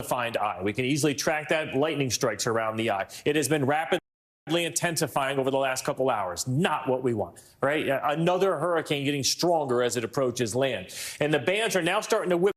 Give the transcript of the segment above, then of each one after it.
well-defined eye. We can easily track that lightning strikes around the eye. It has been rapidly intensifying over the last couple hours. Not what we want, right? Another hurricane getting stronger as it approaches land. And the bands are now starting to whip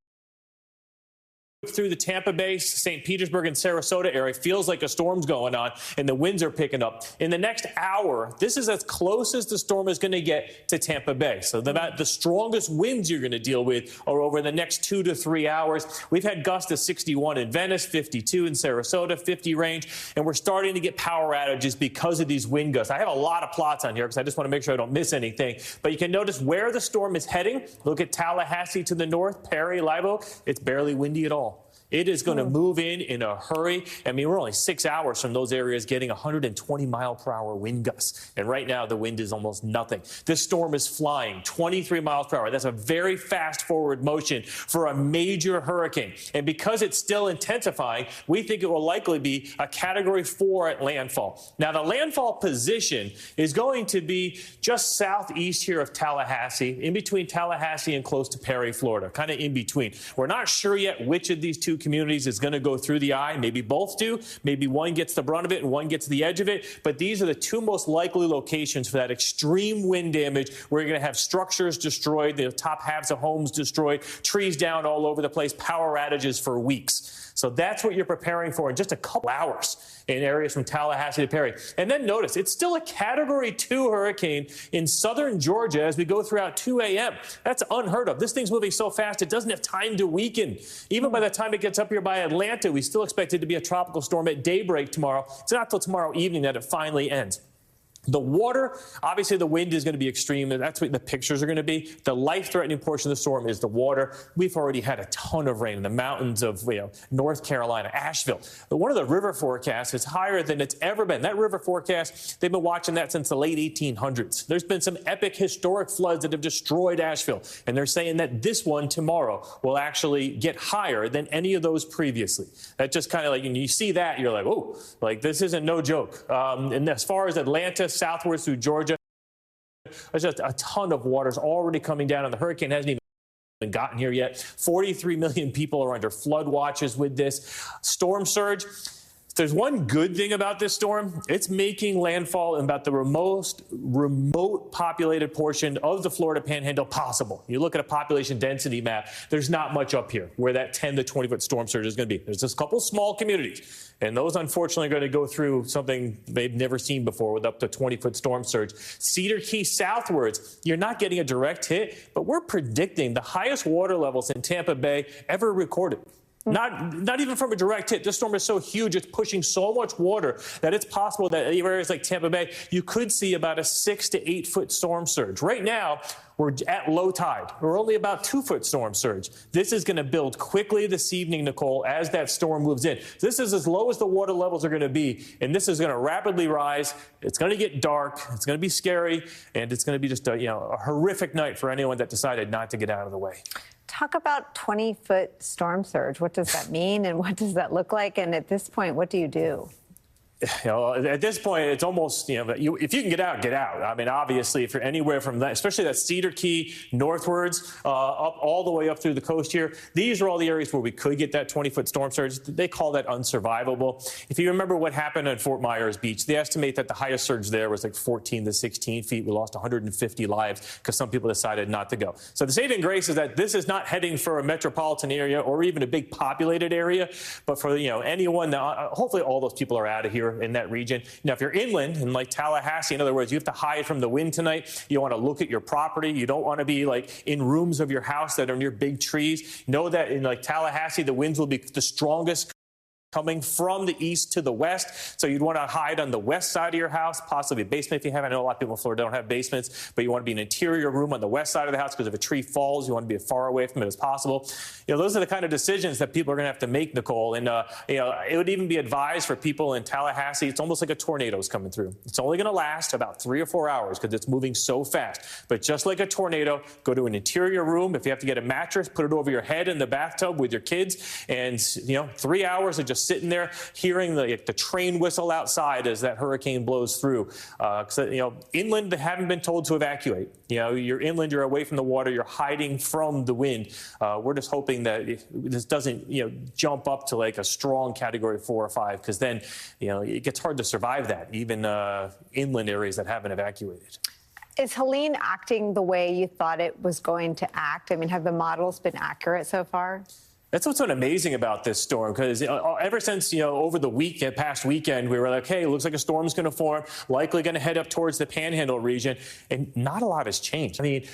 through the Tampa Bay, St. Petersburg, and Sarasota area. Feels like a storm's going on, and the winds are picking up. In the next hour, this is as close as the storm is going to get to Tampa Bay. So the strongest winds you're going to deal with are over the next 2 to 3 hours. We've had gusts of 61 in Venice, 52 in Sarasota, 50 range, and we're starting to get power outages because of these wind gusts. I have a lot of plots on here because I just want to make sure I don't miss anything. But you can notice where the storm is heading. Look at Tallahassee to the north, Perry, Live Oak. It's barely windy at all. It is going to move in a hurry. I mean, we're only 6 hours from those areas getting 120-mile-per-hour wind gusts. And right now, the wind is almost nothing. This storm is flying 23 miles per hour. That's a very fast forward motion for a major hurricane. And because it's still intensifying, we think it will likely be a Category 4 at landfall. Now, the landfall position is going to be just southeast here of Tallahassee, in between Tallahassee and close to Perry, Florida, kind of in between. We're not sure yet which of these two communities is going to go through the eye. Maybe both do. Maybe one gets the brunt of it and one gets the edge of it. But these are the two most likely locations for that extreme wind damage where you're going to have structures destroyed, the top halves of homes destroyed, trees down all over the place, power outages for weeks. So that's what you're preparing for in just a couple hours in areas from Tallahassee to Perry. And then notice, it's still a Category 2 hurricane in southern Georgia as we go throughout 2 a.m. That's unheard of. This thing's moving so fast, it doesn't have time to weaken. Even by the time it gets up here by Atlanta, we still expect it to be a tropical storm at daybreak tomorrow. It's not until tomorrow evening that it finally ends. The water, obviously the wind is going to be extreme. That's what the pictures are going to be. The life-threatening portion of the storm is the water. We've already had a ton of rain in the mountains of North Carolina, Asheville. But one of the river forecasts is higher than it's ever been. That river forecast, they've been watching that since the late 1800s. There's been some epic historic floods that have destroyed Asheville. And they're saying that this one tomorrow will actually get higher than any of those previously. That just kind of like, when you see that, you're like, oh, like this isn't no joke. And as far as Atlanta, southwards through Georgia, there's just a ton of water's already coming down, and the hurricane hasn't even gotten here yet. 43 million people are under flood watches with this storm surge. There's one good thing about this storm. It's making landfall in about the most remote populated portion of the Florida Panhandle possible. You look at a population density map, there's not much up here where that 10 to 20-foot storm surge is going to be. There's just a couple small communities, and those unfortunately are going to go through something they've never seen before with up to 20-foot storm surge. Cedar Key southwards, you're not getting a direct hit, but we're predicting the highest water levels in Tampa Bay ever recorded. Not even from a direct hit. This storm is so huge, it's pushing so much water that it's possible that areas like Tampa Bay, you could see about a 6 to 8 foot storm surge. Right now, we're at low tide. We're only about 2 foot storm surge. This is going to build quickly this evening, Nicole, as that storm moves in. This is as low as the water levels are going to be, and this is going to rapidly rise. It's going to get dark. It's going to be scary, and it's going to be just a horrific night for anyone that decided not to get out of the way. Talk about 20-foot storm surge. What does that mean, and what does that look like? And at this point, what do you do? At this point, it's almost, if you can get out, get out. I mean, obviously, if you're anywhere from that, especially that Cedar Key northwards, up all the way up through the coast here, these are all the areas where we could get that 20-foot storm surge. They call that unsurvivable. If you remember what happened at Fort Myers Beach, they estimate that the highest surge there was like 14 to 16 feet. We lost 150 lives because some people decided not to go. So the saving grace is that this is not heading for a metropolitan area or even a big populated area, but for, anyone, hopefully all those people are out of here in that region. Now, if you're inland and like Tallahassee, in other words, you have to hide from the wind tonight. You want to look at your property. You don't want to be like in rooms of your house that are near big trees. Know that in like Tallahassee, the winds will be the strongest coming from the east to the west. So you'd want to hide on the west side of your house, possibly a basement if you have. I know a lot of people in Florida don't have basements, but you want to be in an interior room on the west side of the house because if a tree falls, you want to be as far away from it as possible. Those are the kind of decisions that people are going to have to make, Nicole. And, it would even be advised for people in Tallahassee. It's almost like a tornado is coming through. It's only going to last about 3 or 4 hours because it's moving so fast. But just like a tornado, go to an interior room. If you have to get a mattress, put it over your head in the bathtub with your kids. And, 3 hours of just sitting there hearing the train whistle outside as that hurricane blows through. Inland, they haven't been told to evacuate. You're inland, you're away from the water, you're hiding from the wind. We're just hoping that this doesn't, jump up to like a strong Category 4 or 5, because then, it gets hard to survive that, even inland areas that haven't evacuated. Is Helene acting the way you thought it was going to act? I mean, have the models been accurate so far? That's what's so amazing about this storm, because ever since, over the past weekend, we were like, hey, it looks like a storm's going to form, likely going to head up towards the Panhandle region, and not a lot has changed. I mean,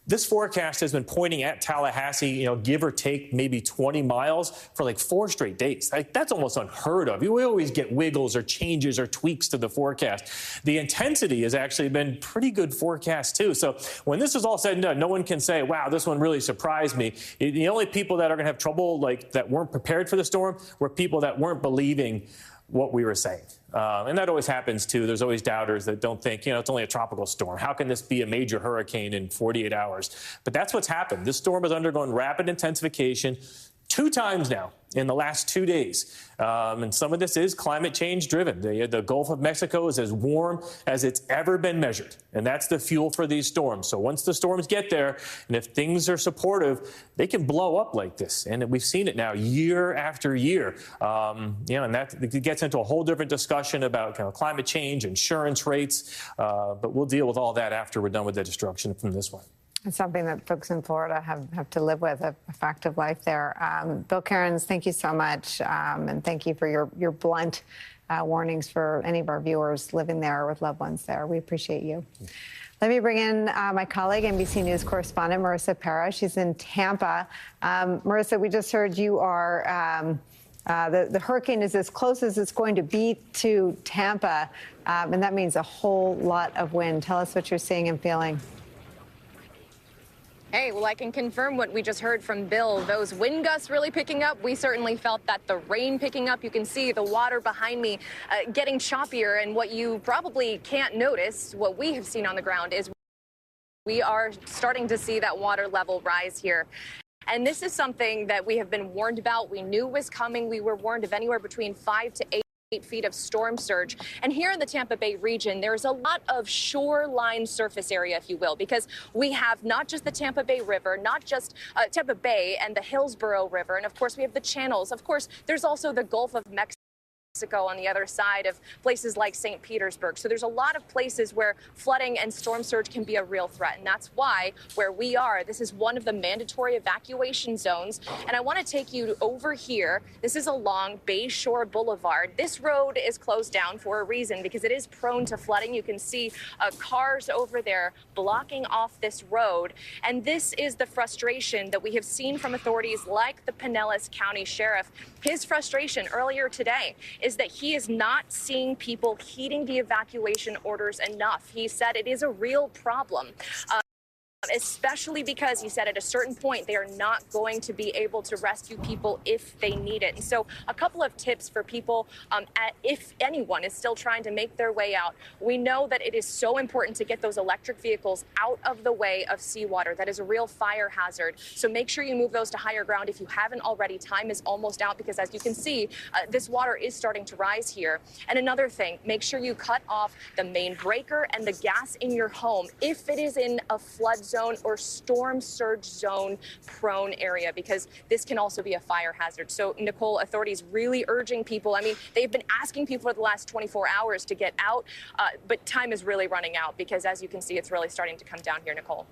this forecast has been pointing at Tallahassee, give or take maybe 20 miles for like 4 straight days. Like, that's almost unheard of. We always get wiggles or changes or tweaks to the forecast. The intensity has actually been pretty good forecast too. So when this is all said and done, no one can say, wow, this one really surprised me. The only people that are going to have trouble, like that weren't prepared for the storm, were people that weren't believing what we were saying. And that always happens, too. There's always doubters that don't think, it's only a tropical storm. How can this be a major hurricane in 48 hours? But that's what's happened. This storm has undergone rapid intensification 2 times now in the last 2 days. And some of this is climate change driven. The Gulf of Mexico is as warm as it's ever been measured. And that's the fuel for these storms. So once the storms get there, and if things are supportive, they can blow up like this. And we've seen it now year after year. And that gets into a whole different discussion about climate change, insurance rates. But we'll deal with all that after we're done with the destruction from this one. It's something that folks in Florida have to live with, a fact of life there. Bill Cairns, thank you so much. And thank you for your blunt warnings for any of our viewers living there with loved ones there. We appreciate you. Let me bring in my colleague, NBC News correspondent Marissa Para. She's in Tampa. Marissa, we just heard you are, the hurricane is as close as it's going to be to Tampa. And that means a whole lot of wind. Tell us what you're seeing and feeling. Hey, well, I can confirm what we just heard from Bill. Those wind gusts really picking up. We certainly felt that. The rain picking up. You can see the water behind me getting choppier. And what you probably can't notice, what we have seen on the ground, is we are starting to see that water level rise here. And this is something that we have been warned about. We knew was coming. We were warned of anywhere between 5 to 8 feet of storm surge. And here in the Tampa Bay region, there's a lot of shoreline surface area, if you will, because we have not just the Tampa Bay River, not just Tampa Bay and the Hillsborough River, and of course we have the channels. Of course, there's also the Gulf of Mexico on the other side of places like St. Petersburg. So there's a lot of places where flooding and storm surge can be a real threat. And that's why where we are, this is one of the mandatory evacuation zones. And I want to take you over here. This is along Bayshore Boulevard. This road is closed down for a reason because it is prone to flooding. You can see cars over there blocking off this road. And this is the frustration that we have seen from authorities like the Pinellas County Sheriff. His frustration earlier today is that he is not seeing people heeding the evacuation orders enough. He said it is a real problem. Especially because he said at a certain point they are not going to be able to rescue people if they need it. And so a couple of tips for people if anyone is still trying to make their way out. We know that it is so important to get those electric vehicles out of the way of seawater. That is a real fire hazard. So make sure you move those to higher ground if you haven't already. Time is almost out because as you can see, this water is starting to rise here. And another thing, make sure you cut off the main breaker and the gas in your home if it is in a flood zone or storm surge zone prone area, because this can also be a fire hazard. So, Nicolle, authorities really urging people. I mean, they've been asking people for the last 24 hours to get out, but time is really running out because, as you can see, it's really starting to come down here, Nicolle.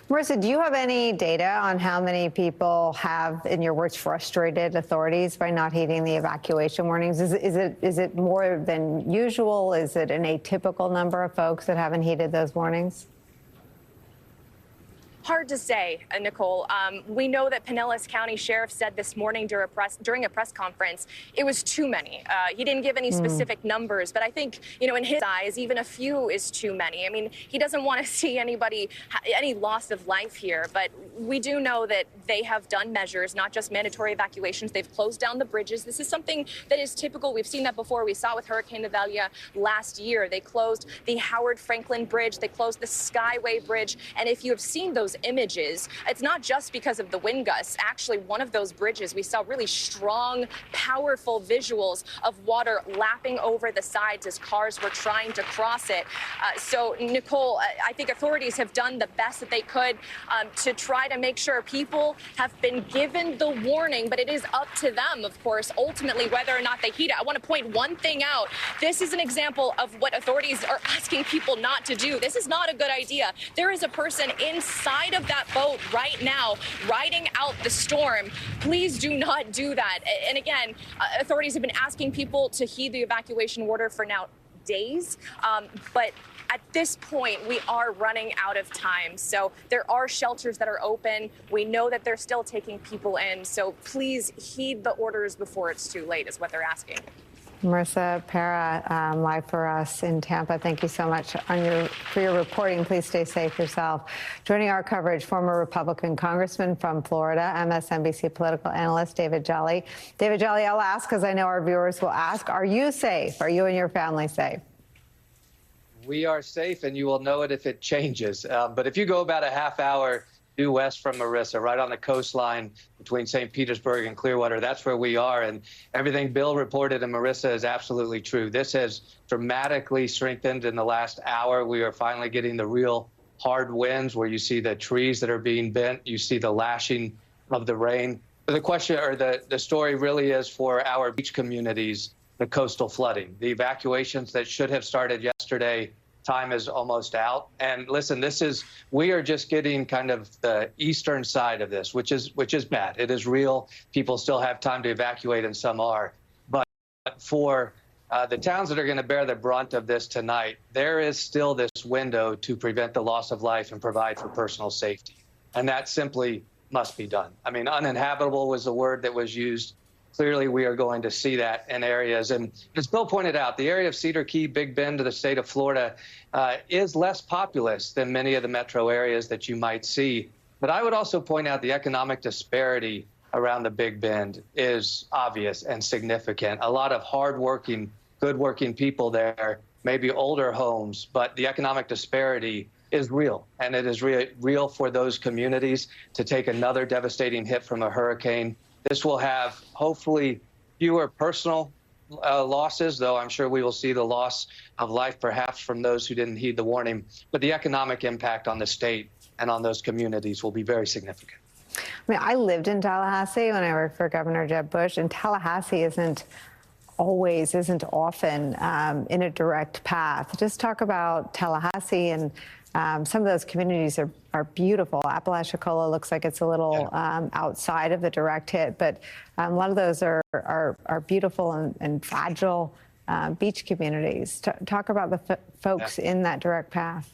Marissa, do you have any data on how many people have, in your words, frustrated authorities by not heeding the evacuation warnings? Is it more than usual? Is it an atypical number of folks that haven't heeded those warnings? Hard to say, Nicolle. We know that Pinellas County Sheriff said this morning during a press conference it was too many. He didn't give any specific numbers, but I think, in his eyes, even a few is too many. I mean, he doesn't want to see any loss of life here, but we do know that they have done measures, not just mandatory evacuations. They've closed down the bridges. This is something that is typical. We've seen that before. We saw with Hurricane Idalia last year. They closed the Howard Franklin Bridge. They closed the Skyway Bridge. And if you have seen those images. It's not just because of the wind gusts. Actually, one of those bridges, we saw really strong, powerful visuals of water lapping over the sides as cars were trying to cross it. So, Nicolle, I think authorities have done the best that they could to try to make sure people have been given the warning, but it is up to them, of course, ultimately whether or not they heed it. I want to point one thing out. This is an example of what authorities are asking people not to do. This is not a good idea. There is a person inside of that boat right now riding out the storm. Please do not do that. And again, authorities have been asking people to heed the evacuation order for now days, but at this point, we are running out of time. So there are shelters that are open. We know that they're still taking people in. So please heed the orders before it's too late, is what they're asking. Marissa Para, live for us in Tampa. Thank you so much for your reporting. Please stay safe yourself. Joining our coverage, former Republican Congressman from Florida, MSNBC political analyst David Jolly. David Jolly, I'll ask because I know our viewers will ask, are you safe? Are you and your family safe? We are safe, and you will know it if it changes. But if you go about a half hour due west from Marissa, right on the coastline between St. Petersburg and Clearwater, that's where we are. And everything Bill reported and Marissa is absolutely true. This has dramatically strengthened in the last hour. We are finally getting the real hard winds where you see the trees that are being bent. You see the lashing of the rain. But the question, or the story really is for our beach communities, the coastal flooding, the evacuations that should have started yesterday. Time is almost out. And listen, we are just getting kind of the eastern side of this, which is bad. It is real. People still have time to evacuate, and some are. But for the towns that are going to bear the brunt of this tonight, there is still this window to prevent the loss of life and provide for personal safety. And that simply must be done. I mean, uninhabitable was the word that was used. Clearly, we are going to see that in areas. And as Bill pointed out, the area of Cedar Key, Big Bend to the state of Florida is less populous than many of the metro areas that you might see. But I would also point out the economic disparity around the Big Bend is obvious and significant. A lot of hardworking, good-working people there, maybe older homes, but the economic disparity is real. And it is real for those communities to take another devastating hit from a hurricane. This will have, hopefully, fewer personal losses, though I'm sure we will see the loss of life, perhaps, from those who didn't heed the warning. But the economic impact on the state and on those communities will be very significant. I mean, I lived in Tallahassee when I worked for Governor Jeb Bush, and Tallahassee isn't often in a direct path. Just talk about Tallahassee, and some of those communities are beautiful. Apalachicola looks like it's a little outside of the direct hit, but a lot of those are beautiful and fragile beach communities. Talk about the folks in that direct path.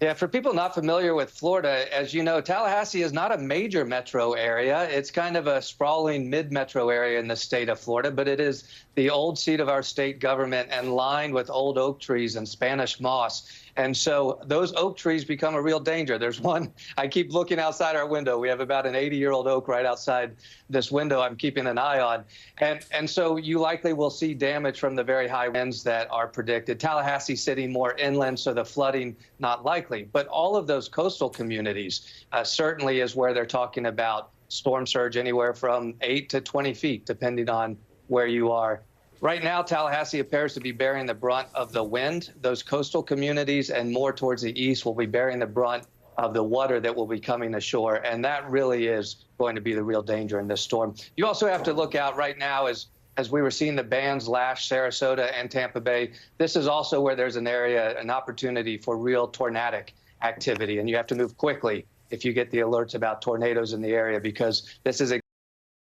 Yeah, for people not familiar with Florida, as you know, Tallahassee is not a major metro area. It's kind of a sprawling mid-metro area in the state of Florida, but it is the old seat of our state government and lined with old oak trees and Spanish moss. And so those oak trees become a real danger. There's one, I keep looking outside our window. We have about an 80-year-old oak right outside this window I'm keeping an eye on. And so you likely will see damage from the very high winds that are predicted. Tallahassee sitting more inland, so the flooding not likely. But all of those coastal communities certainly is where they're talking about storm surge anywhere from 8 to 20 feet, depending on where you are. Right now, Tallahassee appears to be bearing the brunt of the wind. Those coastal communities and more towards the east will be bearing the brunt of the water that will be coming ashore. And that really is going to be the real danger in this storm. You also have to look out right now as we were seeing the bands lash Sarasota and Tampa Bay. This is also where there's an opportunity for real tornadic activity. And you have to move quickly if you get the alerts about tornadoes in the area, because this is